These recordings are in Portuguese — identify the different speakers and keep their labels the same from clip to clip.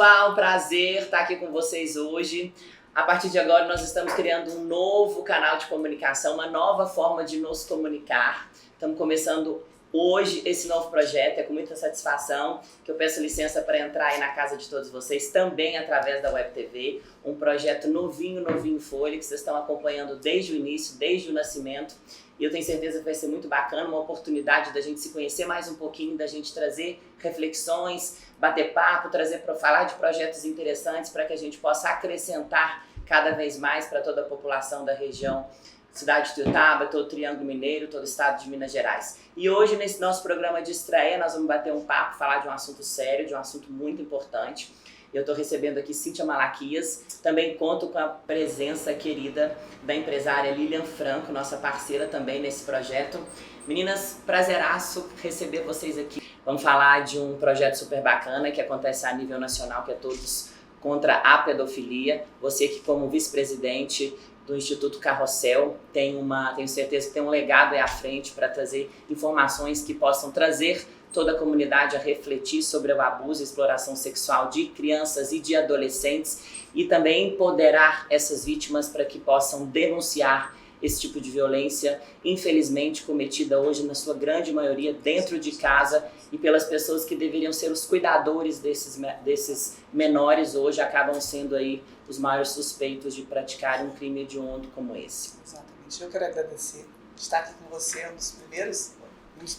Speaker 1: pessoal, prazer estar aqui com vocês hoje. A partir de agora nós estamos criando um novo canal de comunicação, uma nova forma de nos comunicar. Estamos começando hoje esse novo projeto, é com muita satisfação que eu peço licença para entrar aí na casa de todos vocês, também através da Web TV, um projeto novinho Folha, que vocês estão acompanhando desde o início, desde o nascimento. E eu tenho certeza que vai ser muito bacana, uma oportunidade da gente se conhecer mais um pouquinho, da gente trazer reflexões, bater papo, trazer para falar de projetos interessantes para que a gente possa acrescentar cada vez mais para toda a população da região, cidade de Ituiutaba, todo o Triângulo Mineiro, todo o estado de Minas Gerais. E hoje, nesse nosso programa de estreia, nós vamos bater um papo, falar de um assunto sério, de um assunto muito importante. Eu estou recebendo aqui Cíntia Malaquias, também conto com a presença querida da empresária Lilian Franco, nossa parceira também nesse projeto. Meninas, prazeraço receber vocês aqui. Vamos falar de um projeto super bacana que acontece a nível nacional, que é Todos contra a Pedofilia. Você que como vice-presidente do Instituto Carrossel tenho certeza que tem um legado aí à frente para trazer informações que possam trazer toda a comunidade a refletir sobre o abuso e exploração sexual de crianças e de adolescentes e também empoderar essas vítimas para que possam denunciar esse tipo de violência, infelizmente cometida hoje na sua grande maioria dentro de casa, e pelas pessoas que deveriam ser os cuidadores desses menores hoje acabam sendo aí os maiores suspeitos de praticar um crime hediondo como esse.
Speaker 2: Exatamente. Eu quero agradecer de estar aqui com você, um dos primeiros.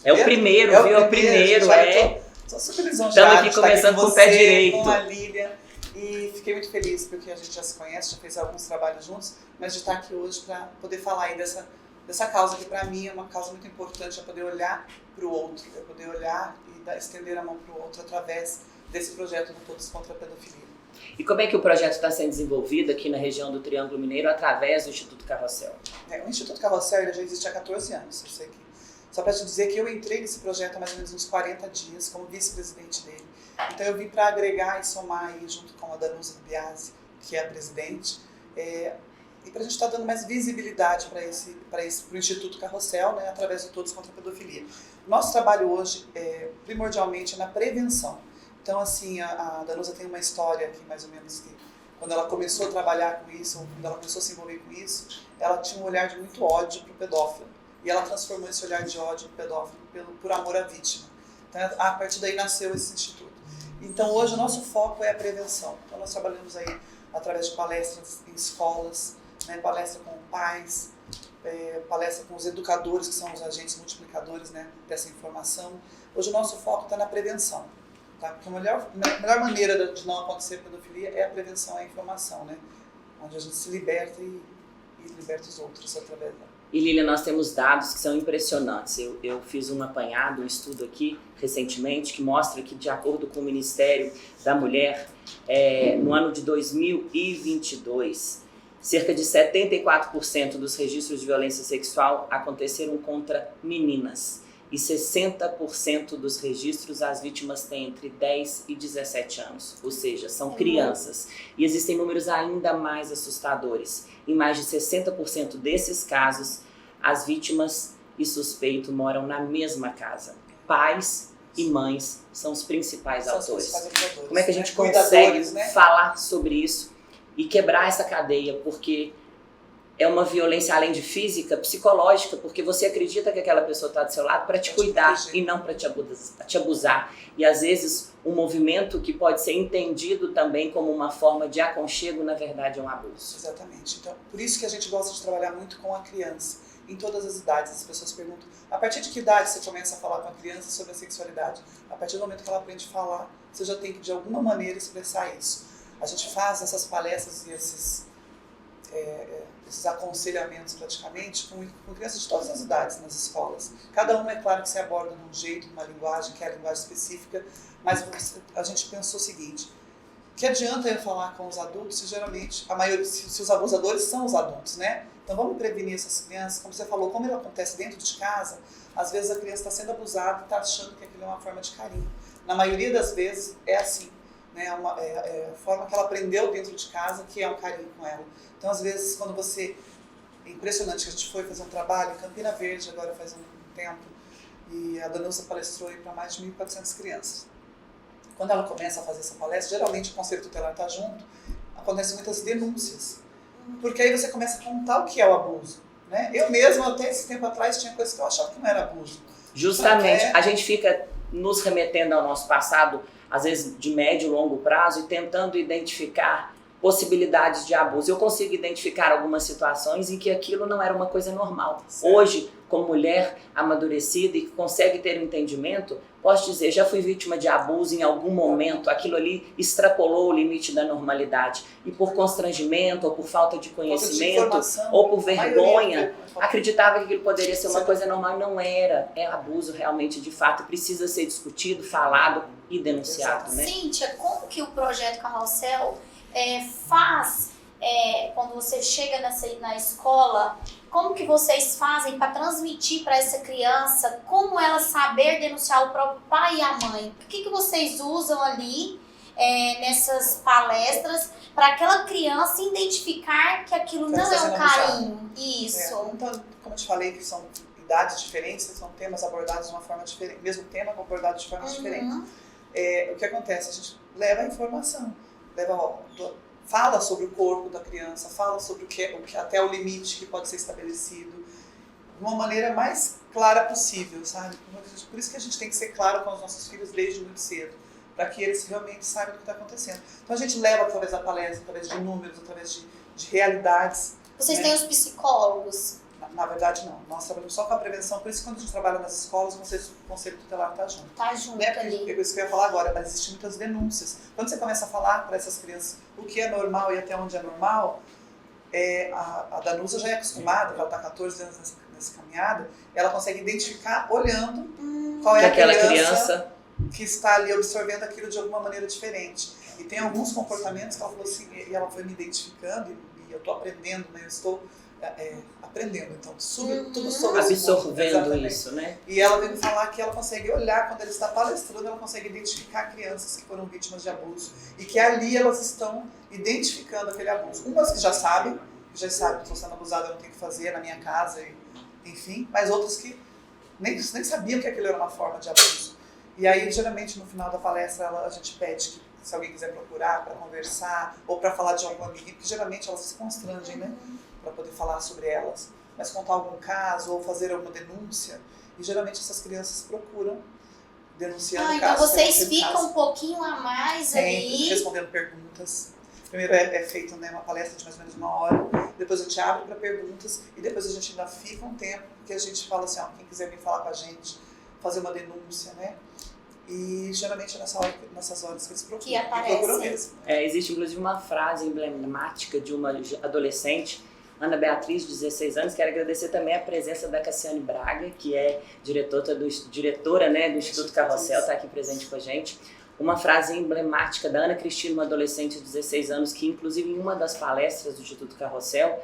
Speaker 1: É o primeiro, viu? É o primeiro,
Speaker 2: Estou super lisonjeada.
Speaker 1: Estamos aqui começando com o pé direito.
Speaker 2: Com a Lilian, e fiquei muito feliz porque a gente já se conhece, já fez alguns trabalhos juntos, mas de estar aqui hoje para poder falar aí dessa causa que para mim é uma causa muito importante, é poder olhar para o outro, é poder olhar e estender a mão para o outro através desse projeto do Todos contra a Pedofilia.
Speaker 1: E como é que o projeto está sendo desenvolvido aqui na região do Triângulo Mineiro através do Instituto Carrossel?
Speaker 2: O Instituto Carrossel ele já existe há 14 anos, eu sei que. Só para te dizer que eu entrei nesse projeto há mais ou menos uns 40 dias como vice-presidente dele. Então eu vim para agregar e somar aí, junto com a Danusa Biasi, que é a presidente, e para a gente estar dando mais visibilidade para o Instituto Carrossel, né, através de Todos contra a Pedofilia. Nosso trabalho hoje, primordialmente, é na prevenção. Então, assim, a Danusa tem uma história aqui, mais ou menos, que quando ela começou a trabalhar com isso, ou quando ela começou a se envolver com isso, ela tinha um olhar de muito ódio para o pedófilo. E ela transformou esse olhar de ódio do pedófilo por amor à vítima. Então, a partir daí nasceu esse instituto. Então, hoje, o nosso foco é a prevenção. Então, nós trabalhamos aí através de palestras em escolas, né, palestra com pais, palestra com os educadores, que são os agentes multiplicadores, né, dessa informação. Hoje, o nosso foco está na prevenção. Tá? Porque a melhor maneira de não acontecer pedofilia é a prevenção, é a informação, né? Onde a gente se liberta e liberta os outros através dela.
Speaker 1: E Lilian, nós temos dados que são impressionantes. Eu fiz um apanhado, um estudo aqui recentemente que mostra que, de acordo com o Ministério da Mulher, no ano de 2022, cerca de 74% dos registros de violência sexual aconteceram contra meninas. E 60% dos registros as vítimas têm entre 10 e 17 anos, ou seja, são crianças. E existem números ainda mais assustadores. Em mais de 60% desses casos, as vítimas e suspeito moram na mesma casa. Pais e mães são os principais autores. Como é que a gente consegue falar sobre isso e quebrar essa cadeia? Porque é uma violência além de física, psicológica, porque você acredita que aquela pessoa está do seu lado para te cuidar e não para te abusar. E às vezes um movimento que pode ser entendido também como uma forma de aconchego, na verdade é um abuso.
Speaker 2: Exatamente. Então, por isso que a gente gosta de trabalhar muito com a criança, em todas as idades. As pessoas perguntam, a partir de que idade você começa a falar com a criança sobre a sexualidade? A partir do momento que ela aprende a falar, você já tem que de alguma maneira expressar isso. A gente faz essas palestras e esses aconselhamentos praticamente com crianças de todas as idades nas escolas. Cada uma, é claro que se aborda de um jeito, numa linguagem, que é a linguagem específica, mas a gente pensou o seguinte, que adianta eu falar com os adultos se geralmente, se os abusadores são os adultos, né? Então vamos prevenir essas crianças, como você falou, como ele acontece dentro de casa, às vezes a criança está sendo abusada e está achando que aquilo é uma forma de carinho. Na maioria das vezes é assim, né? É a forma que ela aprendeu dentro de casa que é um carinho com ela. Então, às vezes, quando você... É impressionante que a gente foi fazer um trabalho em Campina Verde, agora faz um tempo, e a Danusa palestrou para mais de 1.400 crianças. quando ela começa a fazer essa palestra, geralmente o conselho tutelar está junto, acontecem muitas denúncias. Porque aí você começa a contar o que é o abuso. Né? Eu mesma, até esse tempo atrás, tinha coisas que eu achava que não era abuso.
Speaker 1: Justamente, a gente fica nos remetendo ao nosso passado, às vezes de médio e longo prazo, e tentando identificar possibilidades de abuso. Eu consigo identificar algumas situações em que aquilo não era uma coisa normal.
Speaker 2: Certo.
Speaker 1: Hoje, como mulher amadurecida e que consegue ter um entendimento, posso dizer, já fui vítima de abuso em algum momento, aquilo ali extrapolou o limite da normalidade. E por constrangimento, ou por falta de conhecimento, ou por vergonha, acreditava que aquilo poderia ser uma coisa normal e não era. É abuso realmente, de fato, precisa ser discutido, falado e denunciado. Né?
Speaker 3: Cíntia, como que o projeto Carrossel faz, quando você chega na escola, como que vocês fazem para transmitir para essa criança como ela saber denunciar o próprio pai e a mãe? O que vocês usam ali nessas palestras para aquela criança identificar que aquilo não é um carinho? Isso.
Speaker 2: Então, como eu te falei, que são idades diferentes, são temas abordados de uma forma diferente, mesmo tema abordado de formas diferentes. O que acontece? A gente leva a informação, fala sobre o corpo da criança, fala sobre o que até o limite que pode ser estabelecido, de uma maneira mais clara possível, sabe? Por isso que a gente tem que ser claro com os nossos filhos desde muito cedo, para que eles realmente saibam o que está acontecendo. Então a gente leva através da palestra, através de números, através de realidades.
Speaker 3: Vocês
Speaker 2: né?
Speaker 3: têm os psicólogos?
Speaker 2: Na verdade, não. Nós trabalhamos só com a prevenção, por isso que quando a gente trabalha nas escolas, o conselho tutelar está junto.
Speaker 3: Está junto ali.
Speaker 2: É isso que eu ia falar agora, mas existem muitas denúncias. Quando você começa a falar para essas crianças o que é normal e até onde é normal, a Danusa já é acostumada, ela está há 14 anos nessa caminhada, ela consegue identificar olhando qual é aquela criança que está ali absorvendo aquilo de alguma maneira diferente. E tem alguns comportamentos que ela falou assim, e ela foi me identificando, e eu estou aprendendo, né? Eu estou aprendendo, então, tudo sobre
Speaker 1: absorvendo isso, né?
Speaker 2: E ela veio me falar que ela consegue olhar, quando ela está palestrando, ela consegue identificar crianças que foram vítimas de abuso e que ali elas estão identificando aquele abuso. Umas que já sabem que estou sendo abusada, eu não tenho o que fazer na minha casa, enfim, mas outras que nem sabiam que aquilo era uma forma de abuso. E aí, geralmente, no final da palestra, a gente pede que, se alguém quiser procurar para conversar ou para falar de algum amiguinho, porque geralmente elas se constrangem, né? Para poder falar sobre elas, mas contar algum caso ou fazer alguma denúncia, e geralmente essas crianças procuram denunciando
Speaker 3: então
Speaker 2: casos.
Speaker 3: Vocês ficam um pouquinho a mais ali.
Speaker 2: Respondendo perguntas. Primeiro é feita, né, uma palestra de mais ou menos 1 hora, depois a gente abre para perguntas e depois a gente ainda fica um tempo, porque a gente fala assim, quem quiser vir falar com a gente, fazer uma denúncia, né? E geralmente é nessas horas que eles procuram.
Speaker 3: Que aparece.
Speaker 2: Mesmo.
Speaker 1: Existe inclusive uma frase emblemática de uma adolescente, Ana Beatriz, de 16 anos. Quero agradecer também a presença da Cassiane Braga, que é diretora né, do Instituto Carrossel, está aqui presente com a gente. Uma frase emblemática da Ana Cristina, uma adolescente de 16 anos, que inclusive em uma das palestras do Instituto Carrossel,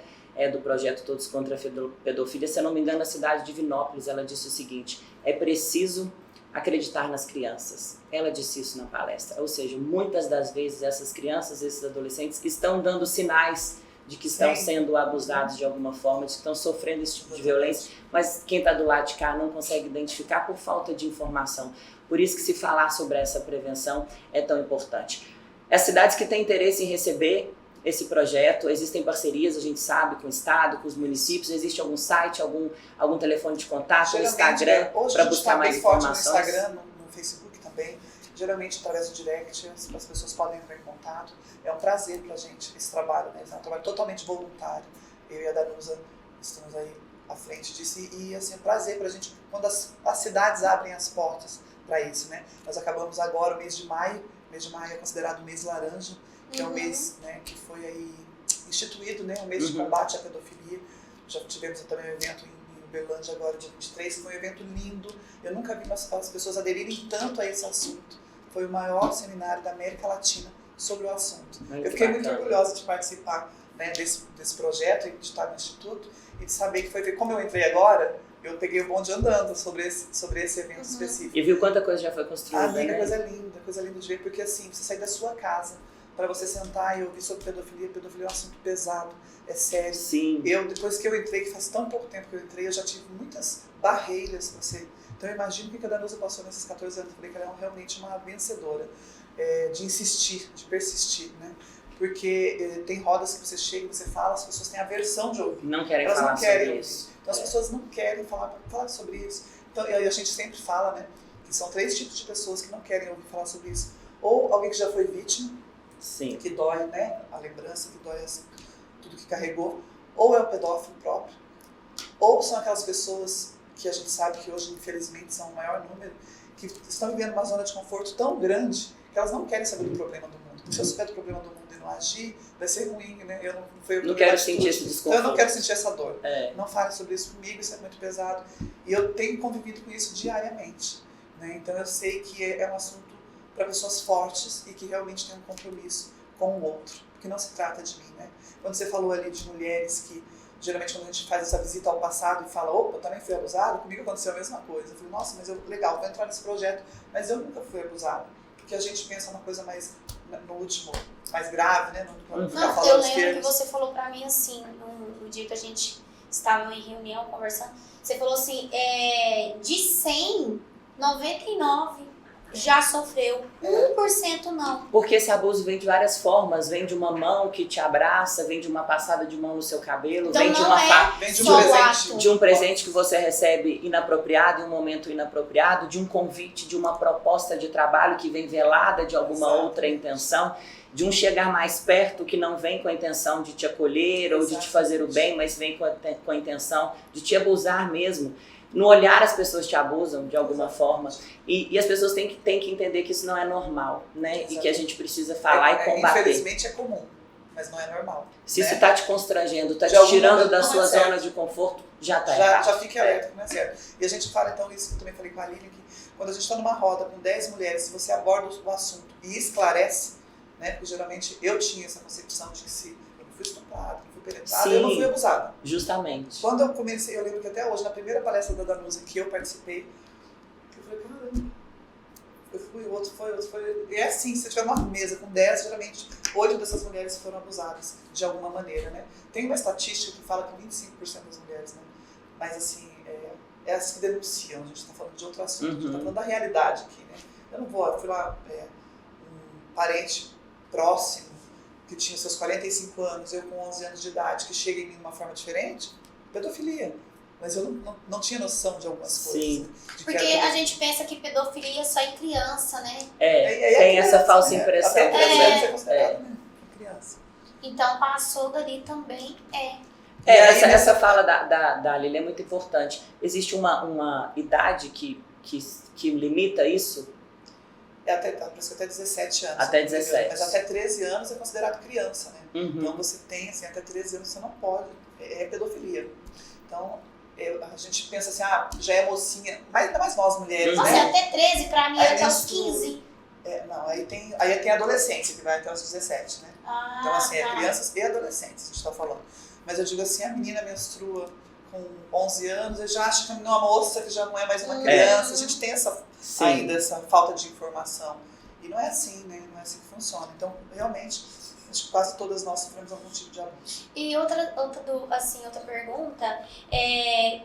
Speaker 1: do projeto Todos contra a Pedofilia, se eu não me engano, na cidade de Divinópolis, ela disse o seguinte: é preciso acreditar nas crianças. Ela disse isso na palestra. Ou seja, muitas das vezes essas crianças, esses adolescentes estão dando sinais de que estão sendo abusados de alguma forma, de que estão sofrendo esse tipo de violência, mas quem está do lado de cá não consegue identificar por falta de informação. Por isso que se falar sobre essa prevenção é tão importante. As cidades que têm interesse em receber esse projeto, existem parcerias, a gente sabe, com o Estado, com os municípios, existe algum site, algum telefone de contato, no Instagram, para buscar mais informações?
Speaker 2: No Instagram, no Facebook também, geralmente através do direct, as pessoas podem entrar em contato. É um prazer pra gente esse trabalho, né? É um trabalho totalmente voluntário. Eu e a Danusa estamos aí à frente disso e assim, é um prazer pra gente quando as cidades abrem as portas para isso, né? Nós acabamos agora o mês de maio é considerado o mês laranja, que é um mês, né, que foi aí instituído, né, um mês de combate à pedofilia. Já tivemos também um evento em Uberlândia agora, dia 23, que foi um evento lindo. Eu nunca vi as pessoas aderirem tanto a esse assunto. Foi o maior seminário da América Latina sobre o assunto. Eu fiquei muito orgulhosa de participar, né, desse projeto e de estar no Instituto e de saber que foi, como eu entrei agora, eu peguei o bonde andando sobre esse evento específico.
Speaker 1: E viu quanta coisa já foi construída,
Speaker 2: né? Coisa linda de ver, porque assim, você sair da sua casa para você sentar e ouvir sobre pedofilia é um assunto pesado, é sério.
Speaker 1: Sim.
Speaker 2: Depois que eu entrei, que faz tão pouco tempo que eu entrei, eu já tive muitas barreiras para ser. Então eu imagino o que a Danusa passou nesses 14 anos, eu falei que ela é realmente uma vencedora. de insistir, de persistir, né? Porque tem rodas que você chega e você fala, as pessoas têm aversão de ouvir.
Speaker 1: Não querem
Speaker 2: Elas
Speaker 1: falar
Speaker 2: não querem
Speaker 1: sobre
Speaker 2: ouvir.
Speaker 1: isso.
Speaker 2: Então as pessoas não querem falar sobre isso. Então, e a gente sempre fala, né, que são 3 tipos de pessoas que não querem ouvir falar sobre isso. Ou alguém que já foi vítima,
Speaker 1: Sim.
Speaker 2: que dói, né, a lembrança, que dói tudo que carregou. Ou é o pedófilo próprio. Ou são aquelas pessoas que a gente sabe que hoje, infelizmente, são o maior número, que estão vivendo uma zona de conforto tão grande que elas não querem saber do problema do mundo. Porque se eu souber do problema do mundo e não agir, vai ser ruim, né? Eu
Speaker 1: não quero sentir esse desconforto.
Speaker 2: Então eu não quero sentir essa dor.
Speaker 1: É.
Speaker 2: Não fale sobre isso comigo, isso é muito pesado. E eu tenho convivido com isso diariamente, né? Então eu sei que é um assunto para pessoas fortes e que realmente têm um compromisso com o outro. Porque não se trata de mim, né? Quando você falou ali de mulheres que, geralmente quando a gente faz essa visita ao passado e fala, opa, eu também fui abusado, comigo aconteceu a mesma coisa. Eu falei, nossa, mas legal, vou entrar nesse projeto, mas eu nunca fui abusado. Porque a gente pensa uma coisa mais, no último, mais grave, né? Não,
Speaker 3: eu lembro que você falou pra mim assim, no dia que a gente estava em reunião conversando, você falou assim, de 100, 99 já sofreu, 1% não.
Speaker 1: Porque esse abuso vem de várias formas, vem de uma mão que te abraça, vem de uma passada de mão no seu cabelo,
Speaker 3: Então
Speaker 1: vem de
Speaker 3: não
Speaker 1: uma
Speaker 2: vem de
Speaker 3: só
Speaker 2: um
Speaker 3: o
Speaker 2: presente.
Speaker 3: ato.
Speaker 1: de um presente que você recebe inapropriado, em um momento inapropriado, de um convite, de uma proposta de trabalho que vem velada de alguma
Speaker 2: Exato.
Speaker 1: outra intenção, de um chegar mais perto que não vem com a intenção de te acolher ou de te fazer o bem, mas vem com a intenção de te abusar mesmo. No olhar as pessoas te abusam de alguma forma e as pessoas têm que entender que isso não é normal, né?
Speaker 2: Exatamente.
Speaker 1: E que a gente precisa falar e combater.
Speaker 2: Infelizmente é comum, mas não é normal.
Speaker 1: Se
Speaker 2: né?
Speaker 1: isso está te constrangendo, está
Speaker 2: De
Speaker 1: te
Speaker 2: alguma
Speaker 1: tirando
Speaker 2: maneira
Speaker 1: da
Speaker 2: não
Speaker 1: sua
Speaker 2: é certo.
Speaker 1: zona de conforto, já está errado.
Speaker 2: Já fique alerta que não é certo. E a gente fala então isso que eu também falei com a Lilian, que quando a gente está numa roda com 10 mulheres, se você aborda o assunto e esclarece, né? Porque geralmente eu tinha essa concepção de que se eu não fui estuprada, não fui penetrada, eu não fui abusada.
Speaker 1: Justamente.
Speaker 2: Quando eu comecei, eu lembro que até hoje, na primeira palestra da Danusa que eu participei, eu falei, caramba, eu fui, o outro foi. E é assim, se tiver uma mesa com 10, geralmente 8 dessas mulheres foram abusadas de alguma maneira, né? Tem uma estatística que fala que 25% das mulheres, né? Mas assim, é as que denunciam, a gente está falando de outro assunto, a gente está falando da realidade aqui, né? Eu fui lá, um parente próximo, que tinha seus 45 anos, eu com 11 anos de idade, que chega em mim de uma forma diferente, pedofilia. Mas eu não tinha noção de algumas coisas.
Speaker 1: Sim.
Speaker 3: Porque a gente pensa que pedofilia é só em criança, né?
Speaker 1: Tem
Speaker 2: criança,
Speaker 1: essa falsa
Speaker 2: né?
Speaker 1: impressão.
Speaker 2: Até 13 anos é considerado, né? Criança.
Speaker 3: Então passou dali também
Speaker 1: Essa fala da Lili é muito importante. Existe uma idade que limita isso?
Speaker 2: Parece que até 17 anos.
Speaker 1: Até 17.
Speaker 2: Mas até 13 anos é considerado criança, né?
Speaker 1: Uhum.
Speaker 2: Então você tem, assim, até 13 anos você não pode. É pedofilia. Então, a gente pensa assim, já é mocinha, mas ainda mais nós mulheres,
Speaker 3: Nossa,
Speaker 2: né?
Speaker 3: até 13, pra mim,
Speaker 2: Aí
Speaker 3: até os
Speaker 2: menstrua.
Speaker 3: 15.
Speaker 2: Não, aí tem a adolescência, que vai até os 17, né? Então, assim,
Speaker 3: tá.
Speaker 2: crianças e adolescentes, a gente está falando. Mas eu digo assim, a menina menstrua com 11 anos, eu já acho que é uma moça que já não é mais uma criança. A gente tem ainda essa falta de informação. E não é assim, né? Não é assim que funciona. Então, realmente, acho que quase todas nós sofremos algum tipo de abuso.
Speaker 3: E outra pergunta,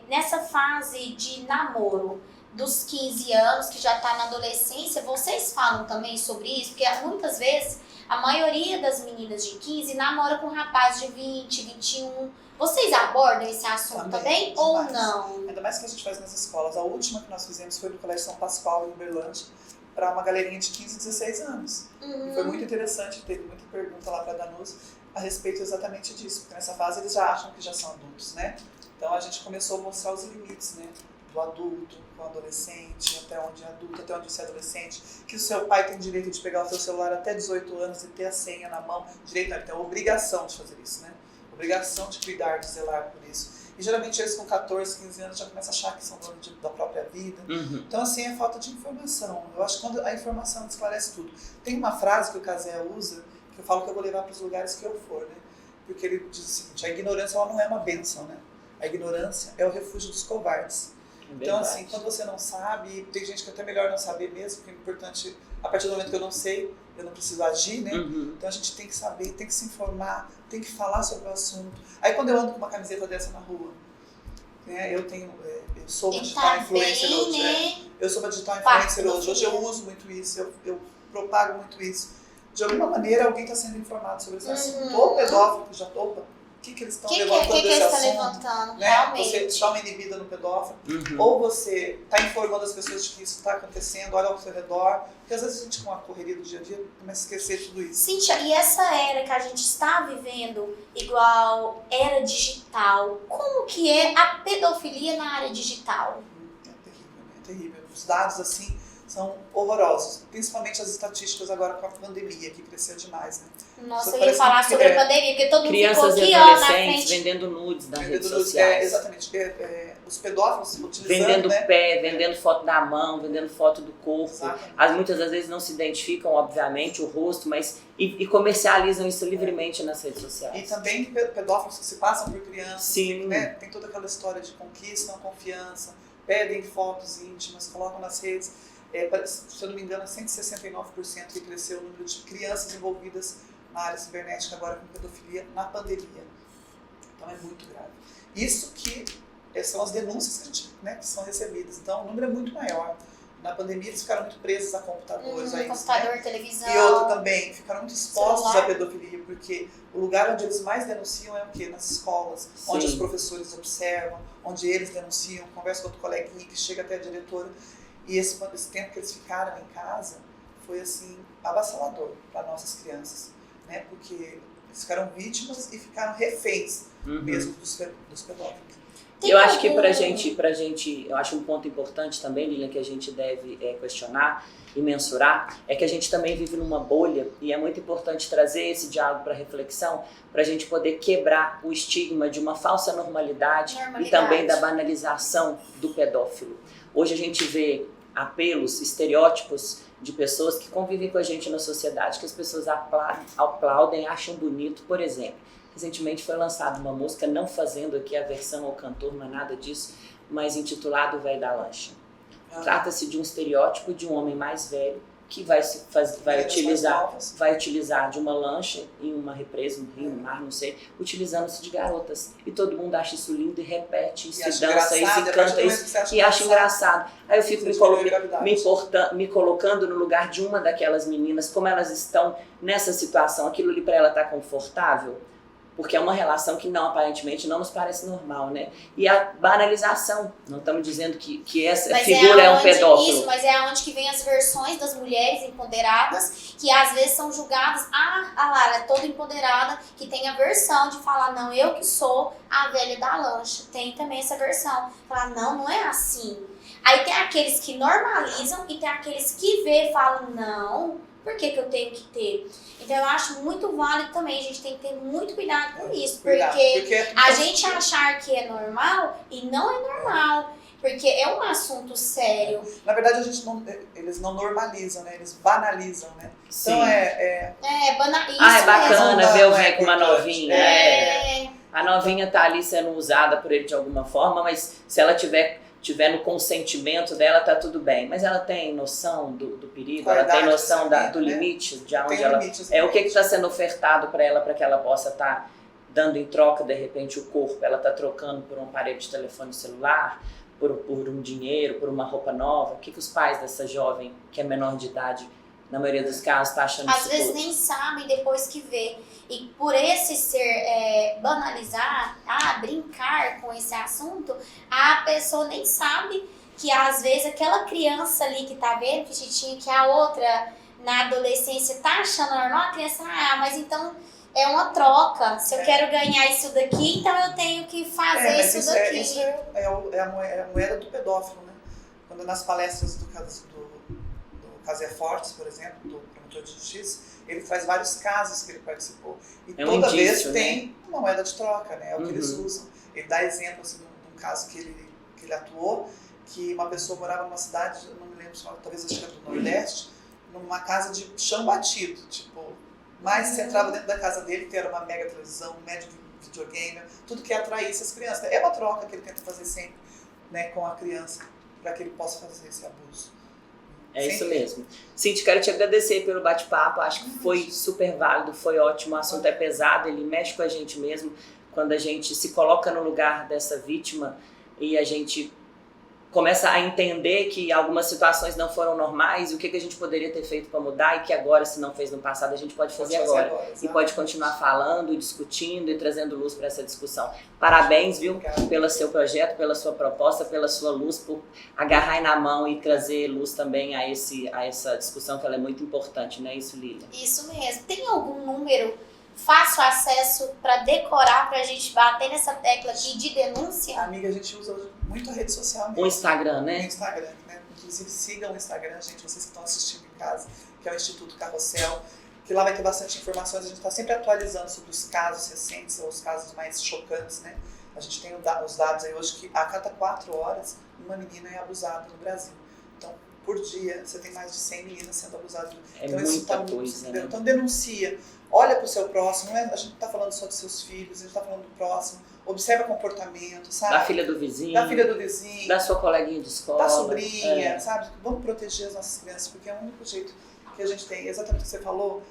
Speaker 3: nessa fase de namoro, dos 15 anos, que já está na adolescência, vocês falam também sobre isso? Porque muitas vezes a maioria das meninas de 15 namora com um rapaz de 20, 21. Vocês abordam esse assunto também ou não?
Speaker 2: Ainda mais que a gente faz nas escolas. A última que nós fizemos foi no Colégio São Pascoal, em Uberlândia, para uma galerinha de 15 e 16 anos. E foi muito interessante, teve muita pergunta lá para a Danusa a respeito exatamente disso, porque nessa fase eles já acham que já são adultos, né? Então a gente começou a mostrar os limites, né? Do adulto, com o adolescente, até onde é adulto, até onde você é adolescente, que o seu pai tem direito de pegar o seu celular até 18 anos e ter a senha na mão, direito não, ele tem a obrigação de fazer isso, né? Obrigação de cuidar, de zelar por isso. E geralmente eles com 14, 15 anos já começam a achar que são donos da própria vida.
Speaker 1: Uhum.
Speaker 2: Então assim, é falta de informação. Eu acho que quando a informação esclarece tudo. Tem uma frase que o Casé usa, que eu falo que eu vou levar para os lugares que eu for, né? Porque ele diz o seguinte, a ignorância ela não é uma bênção, né? A ignorância é o refúgio dos covardes. Então, assim, quando você não sabe, tem gente que até melhor não saber mesmo, porque é importante, a partir do momento que eu não sei, eu não preciso agir, né?
Speaker 1: Uhum.
Speaker 2: Então a gente tem que saber, tem que se informar, tem que falar sobre o assunto. Aí quando eu ando com uma camiseta dessa na rua, né, eu sou uma digital influencer hoje, né? Eu sou uma digital influencer hoje. Hoje eu uso muito isso, eu propago muito isso. De alguma maneira, alguém está sendo informado sobre esse assunto. Ou pedófilo que já topa, o que eles estão levantando
Speaker 3: que
Speaker 2: esse
Speaker 3: eles
Speaker 2: assunto.
Speaker 3: estão levantando,
Speaker 2: Né?
Speaker 3: realmente.
Speaker 2: Você dá uma inibida no pedófilo, ou você está informando as pessoas de que isso está acontecendo, olha ao seu redor, porque às vezes a gente, com a correria do dia a dia, começa a esquecer tudo isso.
Speaker 3: Cíntia, e essa era que a gente está vivendo, igual era digital, como que é a pedofilia na área digital?
Speaker 2: É terrível, né? É terrível. Os dados, assim, são horrorosos, principalmente as estatísticas agora com a pandemia, que cresceu demais, né?
Speaker 3: Nossa, eu ia falar sobre a pandemia, porque todo mundo
Speaker 1: crianças
Speaker 3: ficou
Speaker 1: e
Speaker 3: aqui, ó, na
Speaker 1: adolescentes
Speaker 3: frente.
Speaker 1: vendendo nudes nas redes
Speaker 2: Vendendo,
Speaker 1: sociais.
Speaker 2: exatamente. Os pedófilos utilizando,
Speaker 1: Vendendo
Speaker 2: né?
Speaker 1: pé, vendendo foto da mão, vendendo foto do corpo.
Speaker 2: Exatamente.
Speaker 1: Muitas das vezes não se identificam, obviamente, o rosto, mas e comercializam isso livremente nas redes
Speaker 2: E
Speaker 1: sociais.
Speaker 2: também pedófilos que se passam por crianças,
Speaker 1: Sim.
Speaker 2: né? Tem toda aquela história de conquistam confiança, pedem fotos íntimas, colocam nas redes. Se eu não me engano, é 169% que cresceu o número de crianças envolvidas na área cibernética agora com pedofilia na pandemia. Então é muito grave. Isso que são as denúncias que, a gente, né, que são recebidas. Então o número é muito maior. Na pandemia eles ficaram muito presos a computadores. A isso,
Speaker 3: Computador,
Speaker 2: né?
Speaker 3: televisão.
Speaker 2: E outro também, ficaram muito expostos
Speaker 3: celular.
Speaker 2: à pedofilia, porque o lugar onde eles mais denunciam é o quê? Nas escolas, onde os professores observam, onde eles denunciam, conversam com outro coleguinha que chega até a diretora. E esse tempo que eles ficaram em casa foi, assim, avassalador para nossas crianças, né? Porque eles ficaram vítimas e ficaram reféns mesmo dos pedófilos.
Speaker 1: Eu acho que pra gente, eu acho um ponto importante também, Lilian, que a gente deve questionar e mensurar, é que a gente também vive numa bolha e é muito importante trazer esse diálogo para reflexão, para a gente poder quebrar o estigma de uma falsa normalidade e também da banalização do pedófilo. Hoje a gente vê apelos, estereótipos de pessoas que convivem com a gente na sociedade, que as pessoas aplaudem, acham bonito. Por exemplo, recentemente foi lançada uma música, não fazendo aqui a versão ao cantor, não é nada disso, mas intitulado O Velho da Lancha. Trata-se de um estereótipo de um homem mais velho que vai utilizar de uma lancha em uma represa, um rio, um mar, não sei, utilizando-se de garotas. E todo mundo acha isso lindo e repete, e se dança, e se canta isso, e acha engraçado. Aí eu fico me colocando no lugar de uma daquelas meninas, como elas estão nessa situação, aquilo ali para ela tá confortável? Porque é uma relação que aparentemente não nos parece normal, né? E a banalização, não estamos dizendo que essa figura é um pedófilo.
Speaker 3: Isso, mas é onde que vem as versões das mulheres empoderadas, que às vezes são julgadas, a Lara é toda empoderada, que tem a versão de falar, não, eu que sou a velha da lancha. Tem também essa versão, falar, não é assim. Aí tem aqueles que normalizam e tem aqueles que vê e falam, não, por que eu tenho que ter? Então eu acho muito válido também, a gente tem que ter muito cuidado com isso, porque a gente achar que é normal e não é normal, porque é um assunto sério.
Speaker 2: Na verdade eles não normalizam, né? Eles banalizam, né?
Speaker 1: Sim.
Speaker 2: Então
Speaker 1: é
Speaker 3: mesmo.
Speaker 1: bacana ver o velho com uma novinha. A novinha tá ali sendo usada por ele de alguma forma, mas se ela tiver no consentimento dela, tá tudo bem. Mas ela tem noção do perigo, ela tem noção do limite, de onde ela... o que está sendo ofertado para ela, para que ela possa estar dando em troca, de repente, o corpo. Ela está trocando por um aparelho de telefone celular, por um dinheiro, por uma roupa nova. O que os pais dessa jovem, que é menor de idade, na maioria dos casos, tá achando isso
Speaker 3: às vezes nem sabem depois que vê. E por esse ser banalizar, brincar com esse assunto, a pessoa nem sabe que às vezes aquela criança ali que tá vendo, que a outra na adolescência tá achando normal, a criança, mas então é uma troca. Se eu quero ganhar isso daqui, então eu tenho que fazer isso daqui.
Speaker 2: Isso é a moeda do pedófilo, né? Quando nas palestras do Casia Fortes, por exemplo, do promotor de justiça, ele faz vários casos que ele participou. E toda vez tem uma moeda de troca, né? É o que eles usam. Ele dá exemplo assim, de um caso que ele atuou, que uma pessoa morava numa cidade, eu não me lembro, talvez acho que era do Nordeste, numa casa de chão batido, mas você entrava dentro da casa dele, que era uma mega televisão, um mega videogame, tudo que atraísse as crianças. É uma troca que ele tenta fazer sempre, né, com a criança, para que ele possa fazer esse abuso.
Speaker 1: É isso mesmo. Cíntia, quero te agradecer pelo bate-papo, acho que foi super válido, foi ótimo, o assunto é pesado, ele mexe com a gente mesmo, quando a gente se coloca no lugar dessa vítima e a gente começa a entender que algumas situações não foram normais, o que a gente poderia ter feito para mudar e que agora, se não fez no passado, a gente pode fazer agora. E pode continuar falando, discutindo e trazendo luz para essa discussão. Parabéns, viu, pelo seu projeto, pela sua proposta, pela sua luz, por agarrar na mão e trazer luz também a essa discussão, que ela é muito importante, não é isso, Lília?
Speaker 3: Isso mesmo. Tem algum número fácil acesso para decorar, para a gente bater nessa tecla aqui de denúncia?
Speaker 2: Amiga, a gente usa muito a rede social mesmo.
Speaker 1: O Instagram, né?
Speaker 2: O Instagram, né? Inclusive sigam o Instagram, gente, vocês que estão assistindo em casa, que é o Instituto Carrossel, que lá vai ter bastante informações, a gente está sempre atualizando sobre os casos recentes, ou os casos mais chocantes, né? A gente tem os dados aí hoje que a cada 4 horas uma menina é abusada no Brasil. Então, por dia, você tem mais de 100 meninas sendo abusadas.
Speaker 1: É
Speaker 2: então,
Speaker 1: muita
Speaker 2: isso tá
Speaker 1: coisa, né?
Speaker 2: Então, denuncia. Olha para o seu próximo, a gente não está falando só dos seus filhos, a gente está falando do próximo. Observa comportamento, sabe?
Speaker 1: Da filha do vizinho.
Speaker 2: Da filha do vizinho.
Speaker 1: Da sua coleguinha de escola.
Speaker 2: Da sobrinha, sabe? Vamos proteger as nossas crianças, porque é o único jeito que a gente tem. Exatamente o que você falou,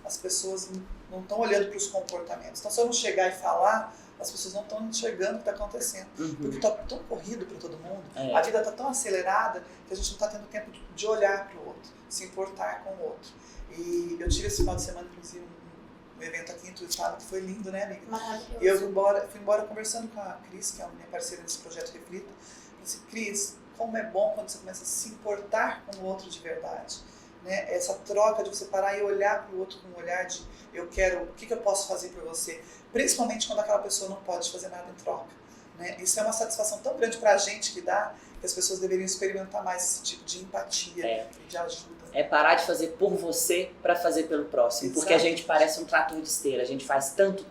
Speaker 2: as pessoas não estão olhando para os comportamentos. Então, se eu não chegar e falar, as pessoas não estão enxergando o que está acontecendo. Porque está tão corrido para todo mundo, a vida está tão acelerada, que a gente não está tendo tempo de olhar para o outro, se importar com o outro. E eu tive esse final de semana, inclusive, um evento aqui em Tuiutaba, que foi lindo, né, amiga?
Speaker 3: Maravilhoso.
Speaker 2: E eu fui embora conversando com a Cris, que é a minha parceira nesse projeto Reflita. Eu disse, Cris, como é bom quando você começa a se importar com o outro de verdade. Né? Essa troca de você parar e olhar para o outro com um olhar de eu quero, o que eu posso fazer por você? Principalmente quando aquela pessoa não pode fazer nada em troca. Né? Isso é uma satisfação tão grande para a gente que dá, que as pessoas deveriam experimentar mais esse tipo de empatia e de ajuda.
Speaker 1: É parar de fazer por você para fazer pelo próximo.
Speaker 2: Exato.
Speaker 1: Porque a gente parece um trator de esteira. A gente faz tanto,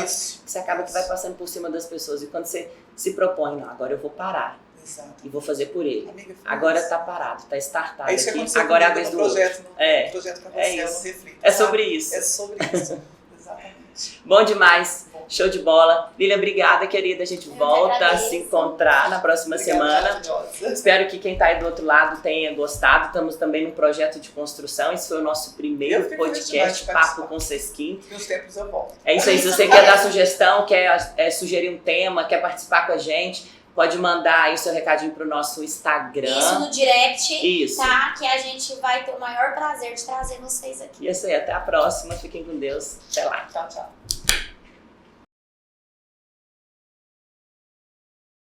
Speaker 2: Isso.
Speaker 1: que você acaba que vai passando por cima das pessoas. E quando você se propõe, não, agora eu vou parar.
Speaker 2: Exato.
Speaker 1: E vou fazer por ele.
Speaker 2: Amiga,
Speaker 1: agora tá parado, tá startado
Speaker 2: isso
Speaker 1: aqui.
Speaker 2: aconteceu
Speaker 1: Agora é a
Speaker 2: comigo
Speaker 1: vez
Speaker 2: no
Speaker 1: do outro.
Speaker 2: projeto, no projeto Carrossel, no Reflita.
Speaker 1: É sobre isso.
Speaker 2: É sobre isso. Exatamente.
Speaker 1: Bom demais. Show de bola. Lília, obrigada, querida. A gente volta a se encontrar na próxima semana. Espero que quem está aí do outro lado tenha gostado. Estamos também num projeto de construção. Esse foi o nosso primeiro podcast, Papo com Sesquim.
Speaker 2: Nos tempos eu volto.
Speaker 1: É isso aí. Se você quer dar sugestão, quer sugerir um tema, quer participar com a gente, pode mandar aí o seu recadinho pro nosso Instagram.
Speaker 3: Isso no direct,
Speaker 1: Isso.
Speaker 3: tá? Que a gente vai ter o maior prazer de trazer vocês aqui.
Speaker 1: E é isso aí. Até a próxima. Fiquem com Deus. Até lá.
Speaker 2: Tchau, tchau.